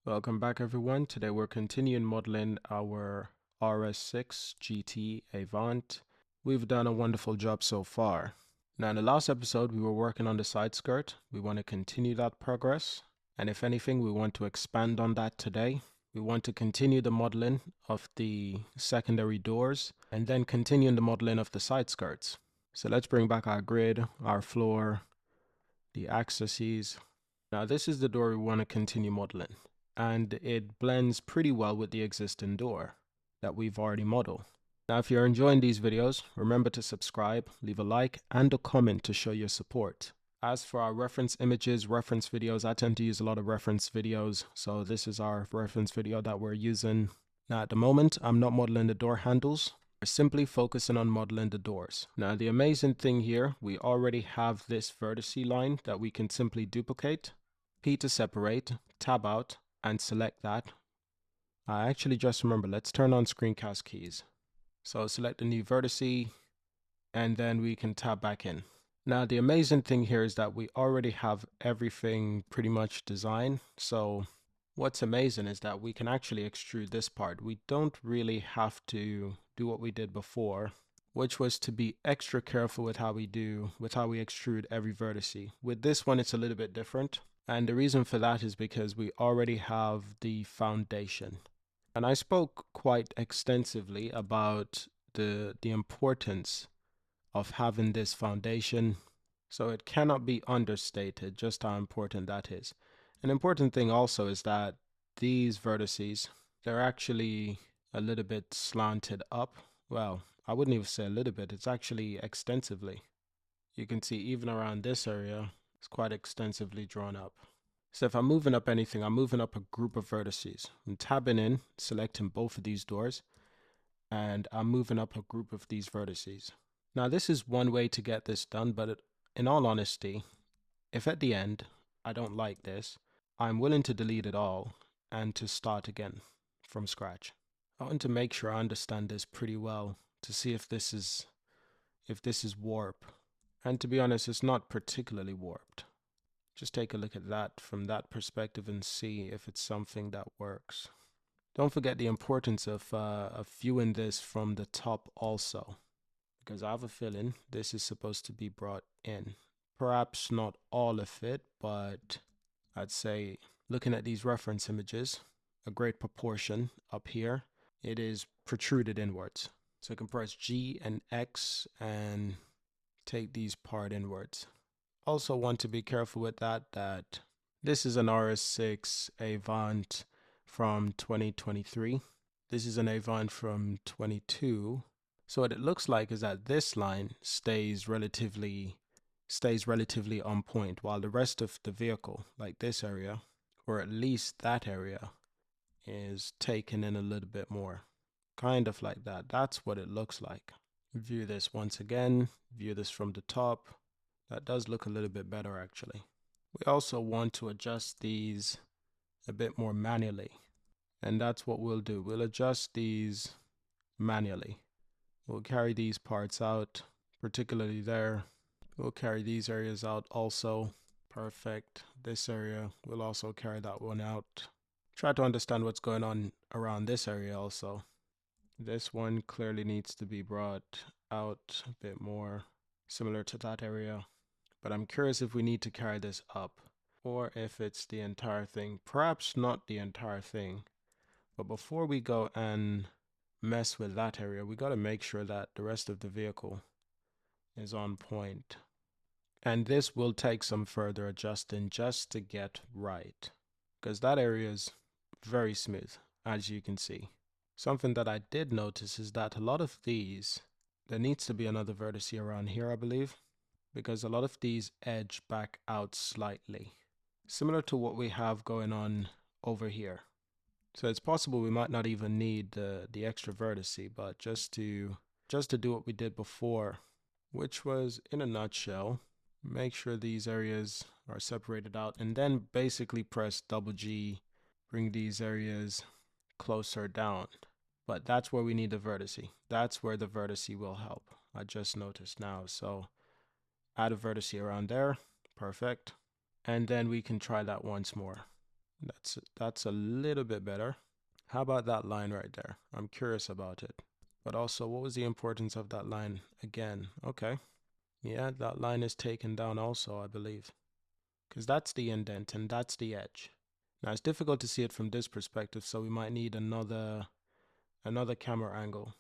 Welcome back everyone. Today we're continuing modeling our RS6 GT Avant. We've done a wonderful job so far. Now in the last episode we were working on the side skirt. We want to continue that progress, and if anything we want to expand on that today. We want to continue the modeling of the secondary doors and then continue the modeling of the side skirts. So let's bring back our grid, our floor, the axes. Now this is the door we want to continue modeling, and it blends pretty well with the existing door that we've already modeled. Now if you're enjoying these videos, remember to subscribe, leave a like and a comment to show your support. As for our reference images, reference videos, I tend to use a lot of reference videos, so this is our reference video that we're using. Now at the moment, I'm not modeling the door handles. We're simply focusing on modeling the doors. Now the amazing thing here, we already have this vertice line that we can simply duplicate. P to separate, tab out, and select that. I actually just remember, let's turn on screencast keys. So select the new vertice, and then we can tab back in. Now the amazing thing here is that we already have everything pretty much designed. So what's amazing is that we can actually extrude this part. We don't really have to do what we did before, which was to be extra careful with how we extrude every vertice. With this one, it's a little bit different. And the reason for that is because we already have the foundation. And I spoke quite extensively about the importance of having this foundation. So it cannot be understated just how important that is. An important thing also is that these vertices, they're actually a little bit slanted up. Well, I wouldn't even say a little bit, it's actually extensively. You can see even around this area, it's quite extensively drawn up. So if I'm moving up anything, I'm moving up a group of vertices. I'm tabbing in, selecting both of these doors, and I'm moving up a group of these vertices. Now this is one way to get this done, but in all honesty, if at the end I don't like this, I'm willing to delete it all and to start again from scratch. I want to make sure I understand this pretty well to see if this is warp. And to be honest, it's not particularly warped. Just take a look at that from that perspective and see if it's something that works. Don't forget the importance of viewing this from the top also, because I have a feeling this is supposed to be brought in. Perhaps not all of it, but I'd say looking at these reference images, a great proportion up here, it is protruded inwards. So I can press G and X and take these part inwards. Also want to be careful with that this is an RS6 Avant from 2023. This is an Avant from 22. So what it looks like is that this line stays relatively on point, while the rest of the vehicle, like this area, or at least that area, is taken in a little bit more. Kind of like that. That's what it looks like. View this once again, view this from the top. That does look a little bit better actually. We also want to adjust these a bit more manually, and that's what we'll do. We'll adjust these manually. We'll carry these parts out, particularly there. We'll carry these areas out also. Perfect. This area, we'll also carry that one out. Try to understand what's going on around this area also. This one clearly needs to be brought out a bit more, similar to that area. But I'm curious if we need to carry this up or if it's the entire thing. Perhaps not the entire thing. But before we go and mess with that area, we got to make sure that the rest of the vehicle is on point. And this will take some further adjusting just to get right, because that area is very smooth, as you can see. Something that I did notice is that a lot of these, there needs to be another vertex around here, I believe, because a lot of these edge back out slightly, similar to what we have going on over here. So it's possible we might not even need the extra vertex, but just to do what we did before, which was, in a nutshell, make sure these areas are separated out, and then basically press double G, bring these areas closer down. But that's where we need the vertex. That's where the vertex will help. I just noticed now. So add a vertex around there. Perfect. And then we can try that once more. That's a little bit better. How about that line right there? I'm curious about it. But also, what was the importance of that line again? Okay. Yeah, that line is taken down also, I believe. Because that's the indent and that's the edge. Now, it's difficult to see it from this perspective, so we might need another camera angle.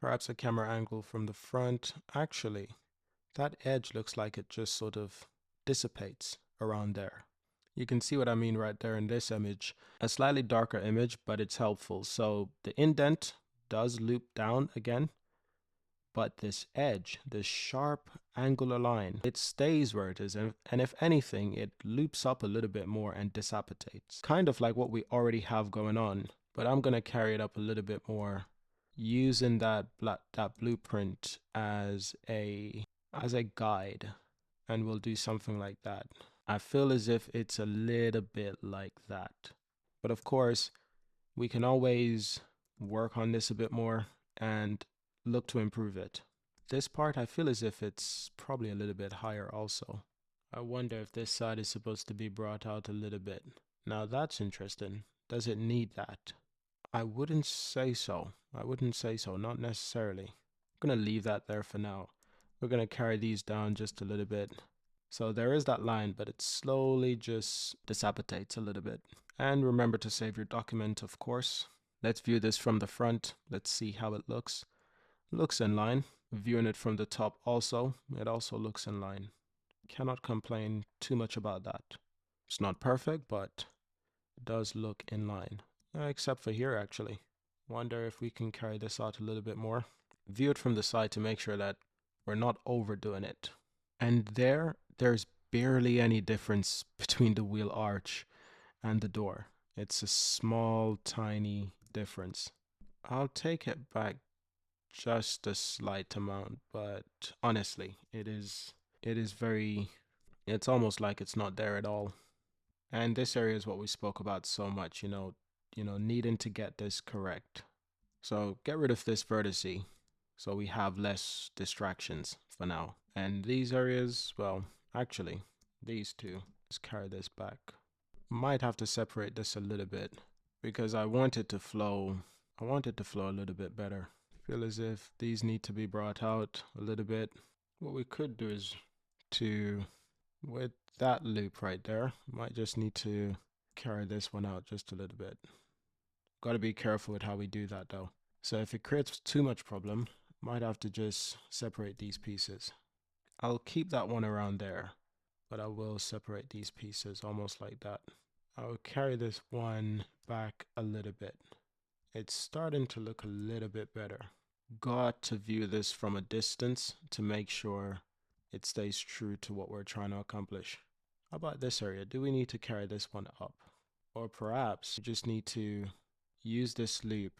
Perhaps a camera angle from the front. Actually, that edge looks like it just sort of dissipates around there. You can see what I mean right there in this image. A slightly darker image, but it's helpful. So the indent does loop down again, but this edge, this sharp angular line, it stays where it is. And if anything, it loops up a little bit more and dissipates. Kind of like what we already have going on, but I'm going to carry it up a little bit more using that blueprint as a guide, and we'll do something like that. I feel as if it's a little bit like that, but of course we can always work on this a bit more and look to improve it. This part, I feel as if it's probably a little bit higher also. I wonder if this side is supposed to be brought out a little bit. Now that's interesting. Does it need that? I wouldn't say so. I wouldn't say so, not necessarily. I'm gonna leave that there for now. We're gonna carry these down just a little bit. So there is that line, but it slowly just dissipates a little bit. And remember to save your document, of course. Let's view this from the front. Let's see how it looks. Looks in line. Viewing it from the top also, it also looks in line. Cannot complain too much about that. It's not perfect, but it does look in line. Except for here, actually. Wonder if we can carry this out a little bit more. View it from the side to make sure that we're not overdoing it. And there's barely any difference between the wheel arch and the door. It's a small, tiny difference. I'll take it back just a slight amount, but honestly, it is very, it's almost like it's not there at all. And this area is what we spoke about so much, needing to get this correct. So get rid of this vertice so we have less distractions for now. And these areas, well, actually, these two, let's carry this back. Might have to separate this a little bit because I want it to flow. I want it to flow a little bit better. Feel as if these need to be brought out a little bit. What we could do is with that loop right there, might just need to carry this one out just a little bit. Got to be careful with how we do that though. So if it creates too much problem, might have to just separate these pieces. I'll keep that one around there, but I will separate these pieces almost like that. I'll carry this one back a little bit. It's starting to look a little bit better. Got to view this from a distance to make sure it stays true to what we're trying to accomplish. How about this area? Do we need to carry this one up? Or perhaps we just need to use this loop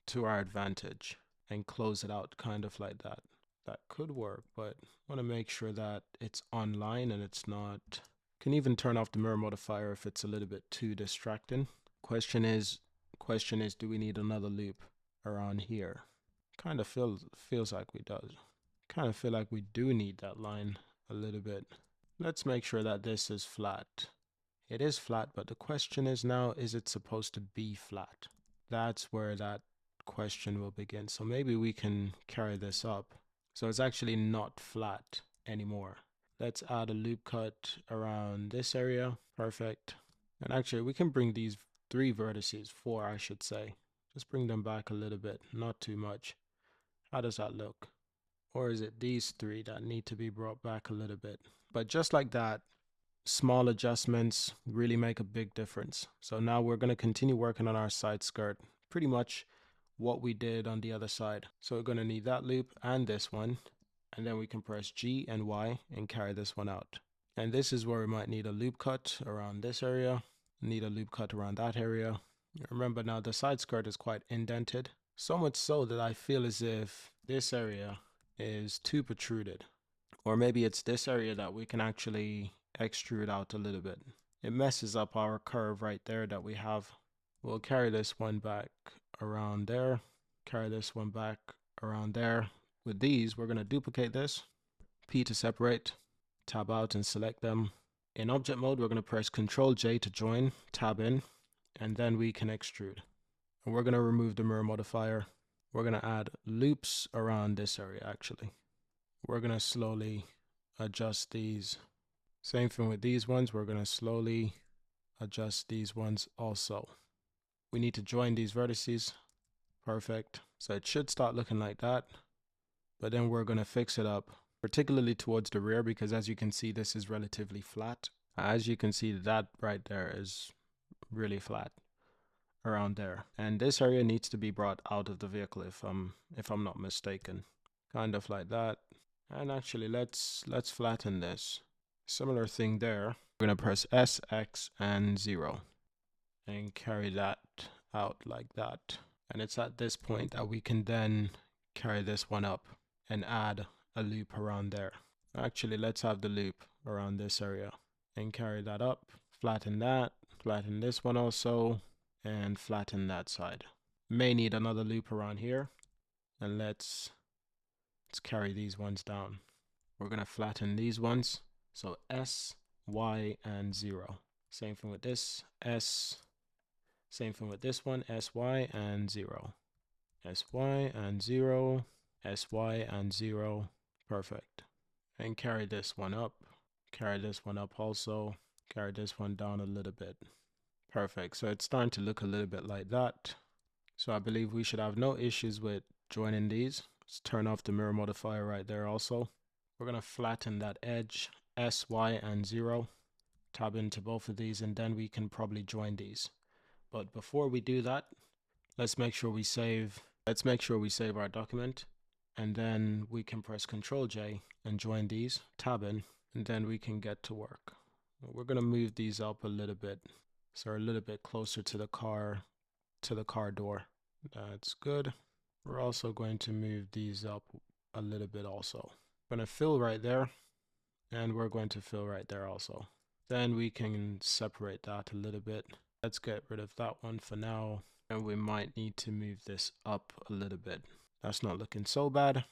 to our advantage and close it out kind of like that. That could work, but I want to make sure that it's online and it's not. Can even turn off the mirror modifier if it's a little bit too distracting. Question is, do we need another loop around here? Kind of feels like we does. Kind of feel like we do need that line a little bit. Let's make sure that this is flat. It is flat, but the question is now, is it supposed to be flat? That's where that question will begin. So maybe we can carry this up. So it's actually not flat anymore. Let's add a loop cut around this area. Perfect. And actually we can bring these four I should say. Just bring them back a little bit, not too much. How does that look? Or is it these three that need to be brought back a little bit? But just like that, small adjustments really make a big difference. So now we're going to continue working on our side skirt, pretty much what we did on the other side. So we're going to need that loop and this one, and then we can press G and Y and carry this one out. And this is where we might need a loop cut around this area, need a loop cut around that area. Remember now the side skirt is quite indented, so much so that I feel as if this area is too protruded. Or maybe it's this area that we can actually extrude out a little bit. It messes up our curve right there that we have. We'll carry this one back around there, carry this one back around there. With these, we're going to duplicate this, P to separate, tab out and select them. In object mode, we're going to press Ctrl J to join, tab in. and then we can extrude. And we're going to remove the mirror modifier. We're going to add loops around this area actually. We're going to slowly adjust these. Same thing with these ones. We're going to slowly adjust these ones also. We need to join these vertices. Perfect. So it should start looking like that. But then we're going to fix it up, particularly towards the rear, because as you can see, this is relatively flat. As you can see, that right there is really flat around there. And this area needs to be brought out of the vehicle if I'm not mistaken. Kind of like that. And actually let's flatten this. Similar thing there. We're going to press S, X, and 0 and carry that out like that. And it's at this point that we can then carry this one up and add a loop around there. Actually, let's have the loop around this area and carry that up, flatten that, flatten this one also, and flatten that side. May need another loop around here, and let's carry these ones down. We're going to flatten these ones. So S, Y, and 0. Same thing with this, S. Same thing with this one, S, Y, and 0. S, Y, and 0. S, Y, and 0. Perfect. And carry this one up. Carry this one up also. Carry this one down a little bit. Perfect. So it's starting to look a little bit like that. So I believe we should have no issues with joining these. Let's turn off the mirror modifier right there also. We're going to flatten that edge, S, Y, and 0. Tab into both of these, and then we can probably join these. But before we do that, let's make sure we save our document, and then we can press Ctrl J and join these, tab in, and then we can get to work. We're going to move these up a little bit, so we're a little bit closer to the car door. That's good. We're also going to move these up a little bit also. I'm going to fill right there, and we're going to fill right there also. Then we can separate that a little bit. Let's get rid of that one for now, and we might need to move this up a little bit. That's not looking so bad.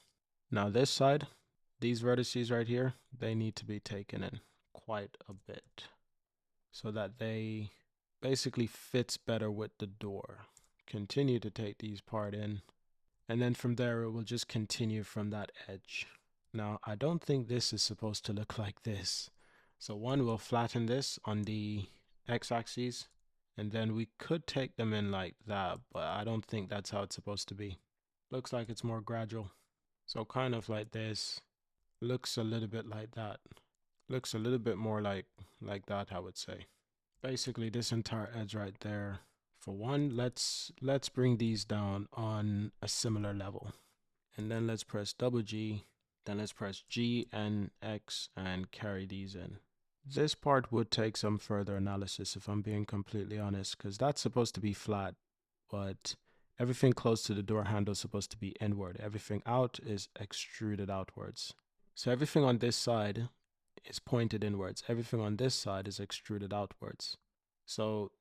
Now this side, these vertices right here, they need to be taken in quite a bit so that they basically fits better with the door. Continue to take these part in, and then from there it will just continue from that edge. Now I don't think this is supposed to look like this. So one, will flatten this on the x-axis, and then we could take them in like that, but I don't think that's how it's supposed to be. Looks like it's more gradual. So kind of like this. Looks a little bit like that. Looks a little bit more like that, I would say. Basically this entire edge right there. For one, let's bring these down on a similar level. And then let's press double G. Then let's press G and X and carry these in. This part would take some further analysis if I'm being completely honest, because that's supposed to be flat, but everything close to the door handle is supposed to be inward. Everything out is extruded outwards. So everything on this side is pointed inwards. Everything on this side is extruded outwards. So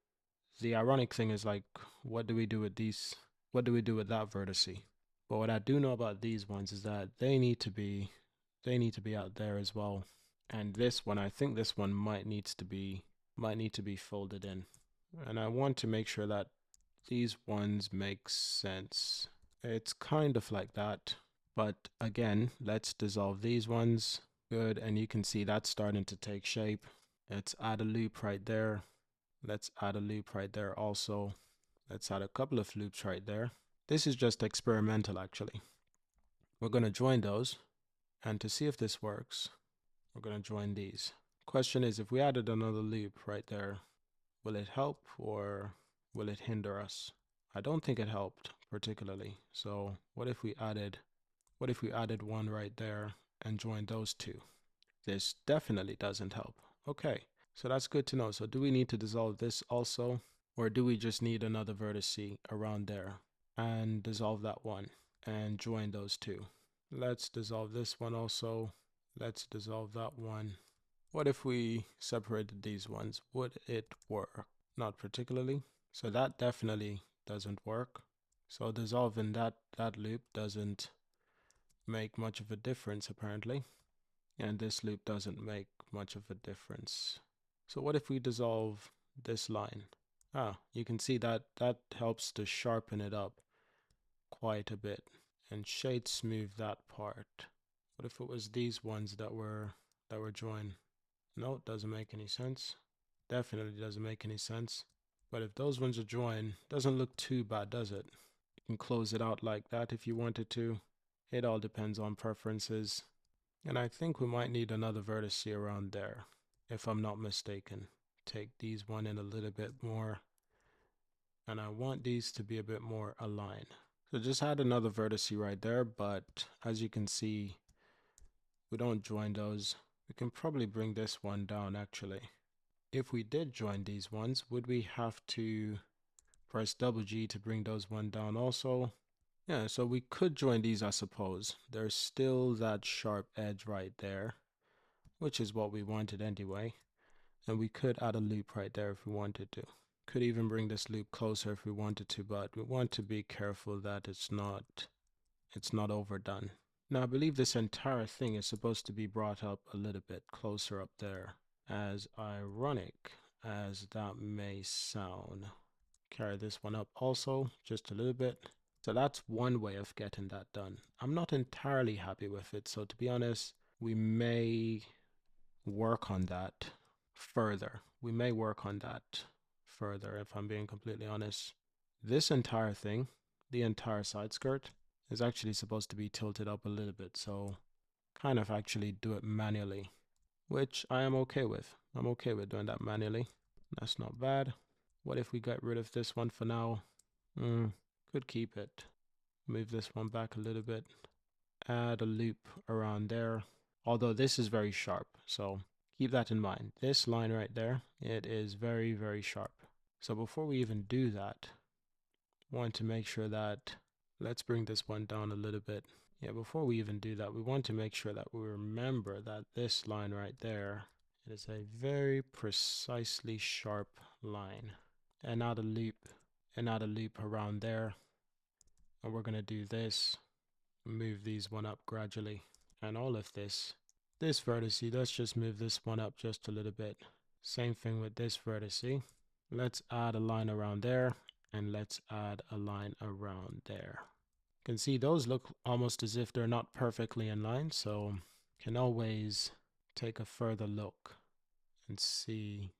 the ironic thing is, like, what do we do with these? What do we do with that vertice? But what I do know about these ones is that they need to be out there as well. And this one, I think this one might need to be folded in. And I want to make sure that these ones make sense. It's kind of like that. But again, let's dissolve these ones. Good, and you can see that's starting to take shape. Let's add a loop right there. Let's add a loop right there also. Let's add a couple of loops right there. This is just experimental actually. We're going to join those, and to see if this works, we're going to join these. Question is, if we added another loop right there, will it help or will it hinder us? I don't think it helped particularly. So what if we added one right there and joined those two? This definitely doesn't help. Okay, so that's good to know. So do we need to dissolve this also, or do we just need another vertice around there and dissolve that one and join those two? Let's dissolve this one also. Let's dissolve that one. What if we separated these ones? Would it work? Not particularly. So that definitely doesn't work. So dissolving that loop doesn't make much of a difference apparently. And this loop doesn't make much of a difference. So what if we dissolve this line? You can see that that helps to sharpen it up quite a bit and shade smooth that part. What if it was these ones that were joined? No, it doesn't make any sense. Definitely doesn't make any sense. But if those ones are joined, doesn't look too bad, does it? You can close it out like that if you wanted to. It all depends on preferences. And I think we might need another vertex around there, if I'm not mistaken. Take these one in a little bit more. And I want these to be a bit more aligned. So just add another vertex right there, but as you can see, we don't join those. We can probably bring this one down actually. If we did join these ones, would we have to press double G to bring those one down also? Yeah, so we could join these, I suppose. There's still that sharp edge right there, which is what we wanted anyway. And we could add a loop right there if we wanted to. Could even bring this loop closer if we wanted to, but we want to be careful that it's not overdone. Now I believe this entire thing is supposed to be brought up a little bit closer up there. As ironic as that may sound. Carry this one up also, just a little bit. So that's one way of getting that done. I'm not entirely happy with it, so to be honest, we may work on that further. We may work on that further if I'm being completely honest. This entire thing, the entire side skirt, is actually supposed to be tilted up a little bit, so kind of actually do it manually, which I am okay with. I'm okay with doing that manually. That's not bad. What if we get rid of this one for now? Could keep it. Move this one back a little bit. Add a loop around there. Although this is very sharp, so keep that in mind. This line right there, it is very, very sharp. So before we even do that, want to make sure that, let's bring this one down a little bit. Yeah, before we even do that, we want to make sure that we remember that this line right there, it is a very precisely sharp line. And add a loop around there. And we're going to do this, move these one up gradually. And all of this vertex, let's just move this one up just a little bit. Same thing with this vertex. Let's add a line around there, and let's add a line around there. You can see those look almost as if they're not perfectly in line, so can always take a further look and see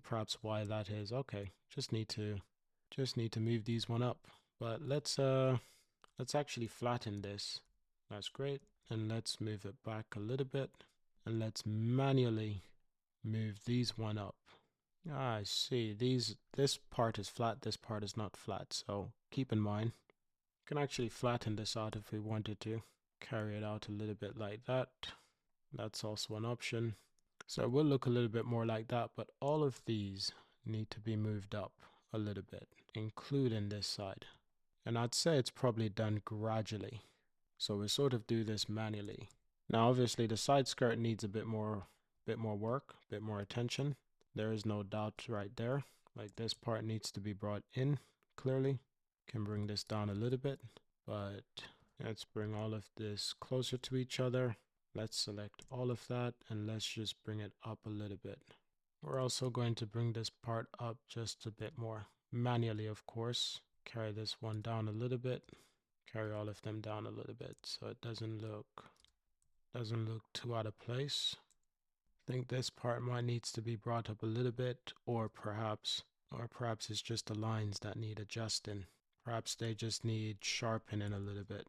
perhaps why that is. Okay, just need to move these one up. But let's actually flatten this. That's great. And let's move it back a little bit, and let's manually move these one up. I see, this part is flat, this part is not flat, so keep in mind. You can actually flatten this out if we wanted to. Carry it out a little bit like that. That's also an option. So it will look a little bit more like that, but all of these need to be moved up a little bit, including this side. And I'd say it's probably done gradually. So we sort of do this manually. Now obviously the side skirt needs a bit more work, a bit more attention. There is no doubt right there. Like this part needs to be brought in clearly. Can bring this down a little bit, but let's bring all of this closer to each other. Let's select all of that and let's just bring it up a little bit. We're also going to bring this part up just a bit more manually, of course. Carry this one down a little bit. Carry all of them down a little bit so it doesn't look too out of place. I think this part might needs to be brought up a little bit, or perhaps it's just the lines that need adjusting. Perhaps they just need sharpening a little bit.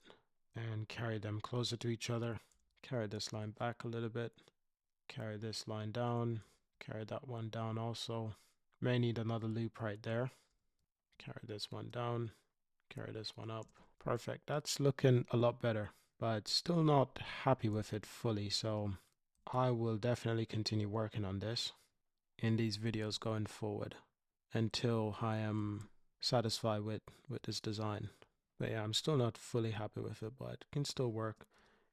And carry them closer to each other. Carry this line back a little bit. Carry this line down. Carry that one down also. May need another loop right there. Carry this one down. Carry this one up. Perfect. That's looking a lot better, but still not happy with it fully, so I will definitely continue working on this in these videos going forward until I am satisfied with this design. But yeah, I'm still not fully happy with it, but can still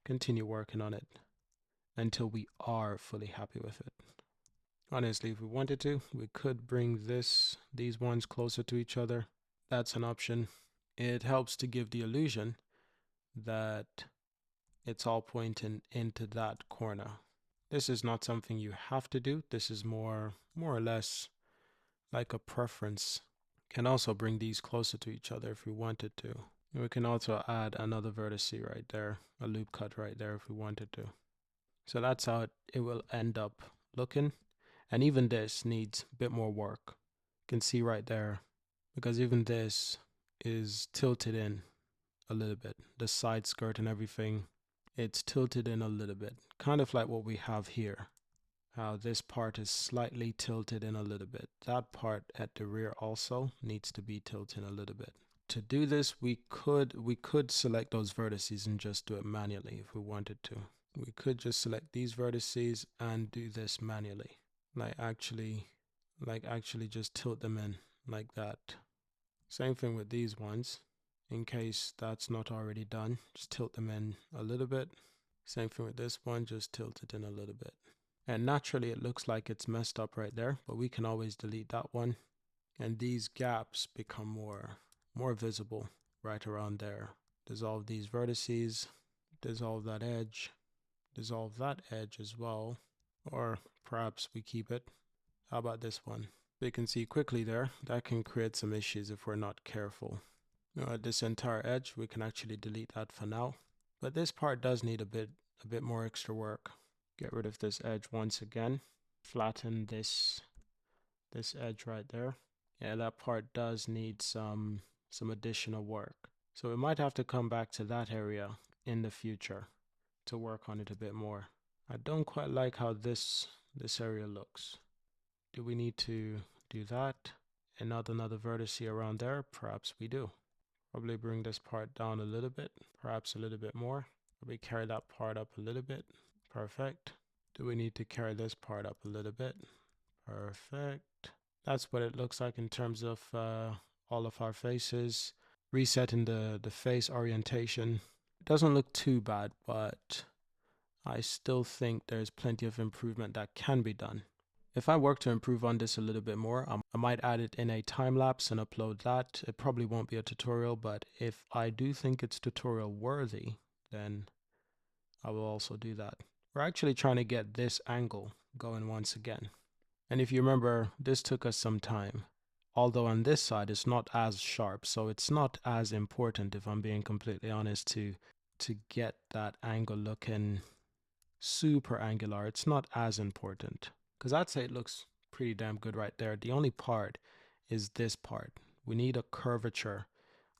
continue working on it until we are fully happy with it. Honestly, if we wanted to, we could bring these ones closer to each other. That's an option. It helps to give the illusion that it's all pointing into that corner. This is not something you have to do. This is more or less like a preference Can also bring these closer to each other if we wanted to. And we can also add another vertex right there, a loop cut right there if we wanted to. So that's how it will end up looking. And even this needs a bit more work. You can see right there, because even this is tilted in a little bit. The side skirt and everything, it's tilted in a little bit. Kind of like what we have here. How this part is slightly tilted in a little bit. That part at the rear also needs to be tilted a little bit. To do this, we could select those vertices and just do it manually if we wanted to. We could just select these vertices and do this manually. Like actually just tilt them in like that. Same thing with these ones. In case that's not already done, just tilt them in a little bit. Same thing with this one, just tilt it in a little bit. And naturally it looks like it's messed up right there, but we can always delete that one. And these gaps become more visible right around there. Dissolve these vertices, dissolve that edge, dissolve that edge as well, or perhaps we keep it. How about this one? So you can see quickly there, that can create some issues if we're not careful. This entire edge, we can actually delete that for now. But this part does need a bit more extra work. Get rid of this edge once again. Flatten this edge right there. Yeah, that part does need some additional work. So we might have to come back to that area in the future to work on it a bit more. I don't quite like how this area looks. Do we need to do that and not another vertex around there? Perhaps we do. Probably bring this part down a little bit, perhaps a little bit more. Probably carry that part up a little bit. Perfect. Do we need to carry this part up a little bit? Perfect. That's what it looks like in terms of all of our faces. Resetting the face orientation. It doesn't look too bad, but I still think there's plenty of improvement that can be done. If I work to improve on this a little bit more, I might add it in a time lapse and upload that. It probably won't be a tutorial, but if I do think it's tutorial worthy, then I will also do that. We're actually trying to get this angle going once again. And if you remember, this took us some time. Although on this side, it's not as sharp, so it's not as important, if I'm being completely honest, to get that angle looking super angular. It's not as important, because I'd say it looks pretty damn good right there. The only part is this part. We need a curvature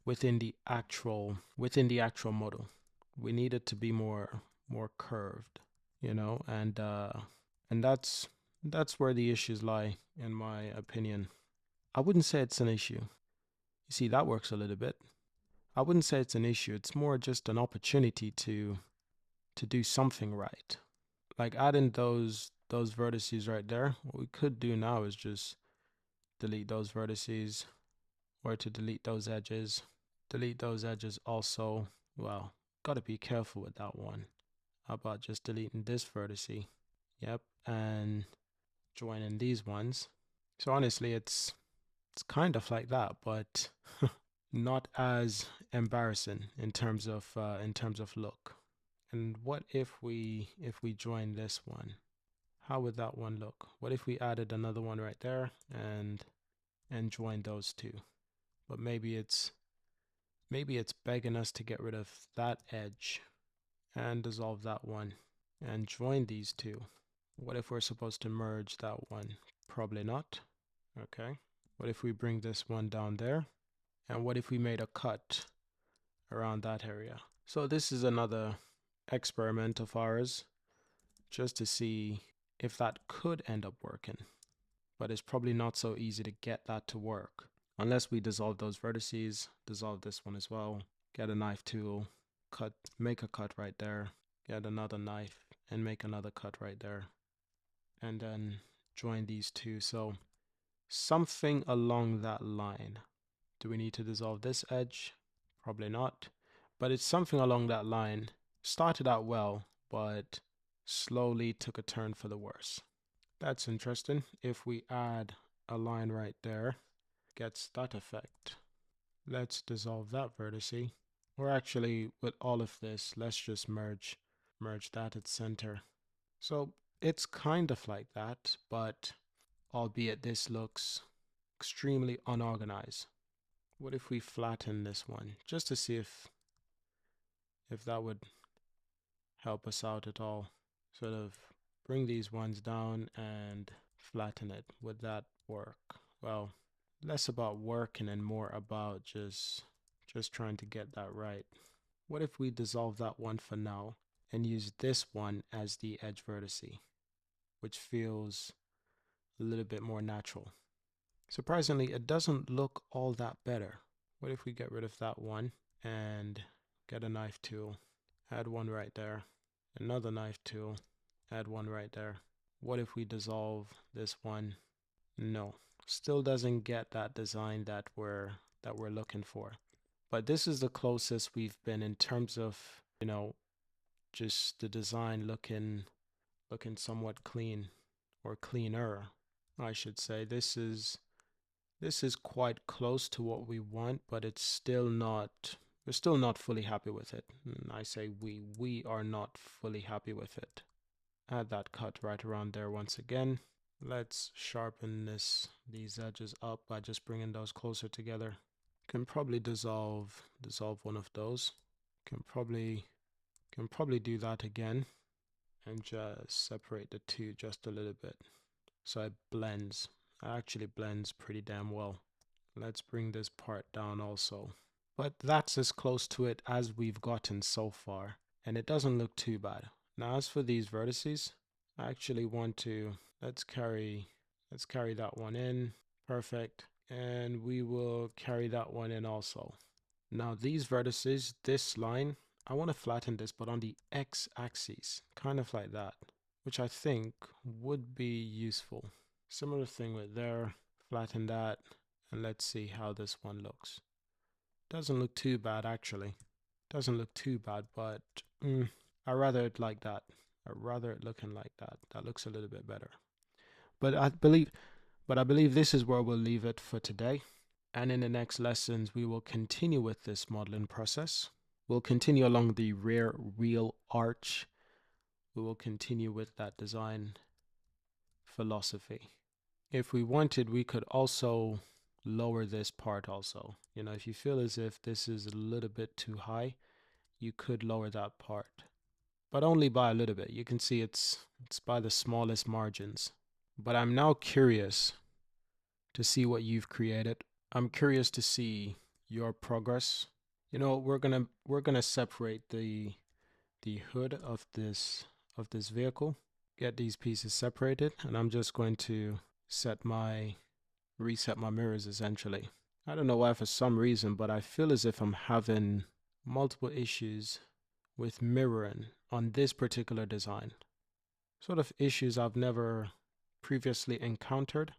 within the actual model. We need it to be more curved, you know, and that's where the issues lie, in my opinion. I wouldn't say it's an issue. You see, that works a little bit. I wouldn't say it's an issue. It's more just an opportunity to do something right. Like adding those vertices right there. What we could do now is just delete those vertices, or to delete those edges. Delete those edges also. Well, gotta be careful with that one. How about just deleting this vertice? Yep, and joining these ones. So honestly, it's kind of like that, but not as embarrassing in terms of look. And what if we join this one? How would that one look? What if we added another one right there and join those two? But maybe it's begging us to get rid of that edge and dissolve that one and join these two. What if we're supposed to merge that one? Probably not. Okay. What if we bring this one down there? And what if we made a cut around that area? So this is another experiment of ours, just to see if that could end up working. But it's probably not so easy to get that to work unless we dissolve those vertices, dissolve this one as well, get a knife tool, make a cut right there, get another knife and make another cut right there, and then join these two. So something along that line. Do we need to dissolve this edge? Probably not, but it's something along that line. Started out well, but slowly took a turn for the worse. That's interesting. If we add a line right there, gets that effect. Let's dissolve that vertice. Or actually, with all of this, let's just merge that at center. So it's kind of like that, but albeit this looks extremely unorganized. What if we flatten this one just to see if that would help us out at all? Sort of bring these ones down and flatten it. Would that work? Well, less about working and more about just trying to get that right. What if we dissolve that one for now and use this one as the edge vertice, which feels a little bit more natural? Surprisingly, it doesn't look all that better. What if we get rid of that one and get a knife tool, add one right there, another knife tool, add one right there. What if we dissolve this one? No, still doesn't get that design that we're looking for. But this is the closest we've been in terms of, you know, just the design looking somewhat clean, or cleaner, I should say. This is quite close to what we want, but it's still not, we're still not fully happy with it. And I say we are not fully happy with it. Add that cut right around there once again. Let's sharpen these edges up by just bringing those closer together. Can probably dissolve one of those. Can probably do that again and just separate the two just a little bit so it blends. It actually blends pretty damn well. Let's bring this part down also. But that's as close to it as we've gotten so far, and it doesn't look too bad. Now as for these vertices, I actually want to, let's carry that one in. Perfect. And we will carry that one in also. Now these vertices, this line, I want to flatten this, but on the x-axis, kind of like that, which I think would be useful. Similar thing with there, flatten that, and let's see how this one looks. Doesn't look too bad actually. Doesn't look too bad, but I rather it like that. I rather it looking like that. That looks a little bit better. But I believe this is where we'll leave it for today. And in the next lessons, we will continue with this modeling process. We'll continue along the rear wheel arch. We will continue with that design philosophy. If we wanted, we could also lower this part also. You know, if you feel as if this is a little bit too high, you could lower that part, but only by a little bit. You can see it's by the smallest margins. But I'm now curious to see what you've created. I'm curious to see your progress. You know, we're gonna separate the hood of this vehicle, get these pieces separated, and I'm just going to reset my mirrors essentially. I don't know why, for some reason, but I feel as if I'm having multiple issues with mirroring on this particular design. Sort of issues I've never previously encountered.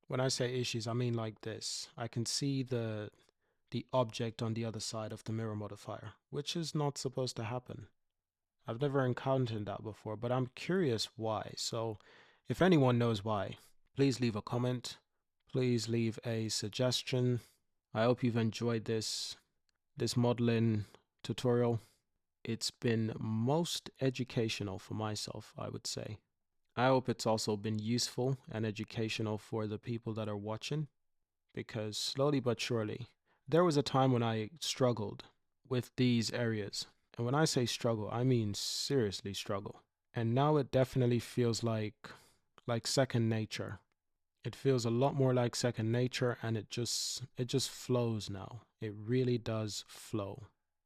When I say issues, I mean like this. I can see the object on the other side of the mirror modifier, which is not supposed to happen. I've never encountered that before, but I'm curious why. So if anyone knows why, please leave a comment. Please leave a suggestion. I hope you've enjoyed this modeling tutorial. It's been most educational for myself, I would say. I hope it's also been useful and educational for the people that are watching, because slowly but surely, there was a time when I struggled with these areas. And when I say struggle, I mean seriously struggle. And now it definitely feels like second nature. It feels a lot more like second nature, and it just flows now. It really does flow.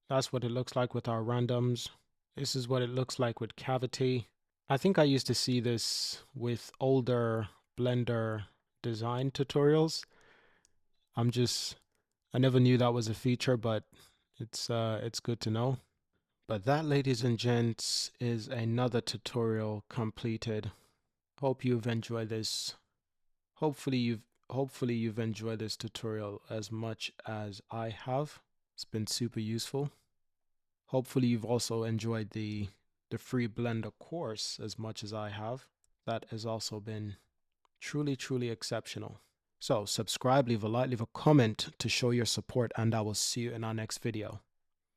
That's what it looks like with our randoms. This is what it looks like with cavity. I think I used to see this with older Blender design tutorials. I never knew that was a feature, but it's good to know. But that, ladies and gents, is another tutorial completed. Hope you've enjoyed this. Hopefully you've enjoyed this tutorial as much as I have. It's been super useful. Hopefully you've also enjoyed the free Blender course as much as I have. That has also been truly exceptional. So subscribe, leave a like, leave a comment to show your support, and I will see you in our next video.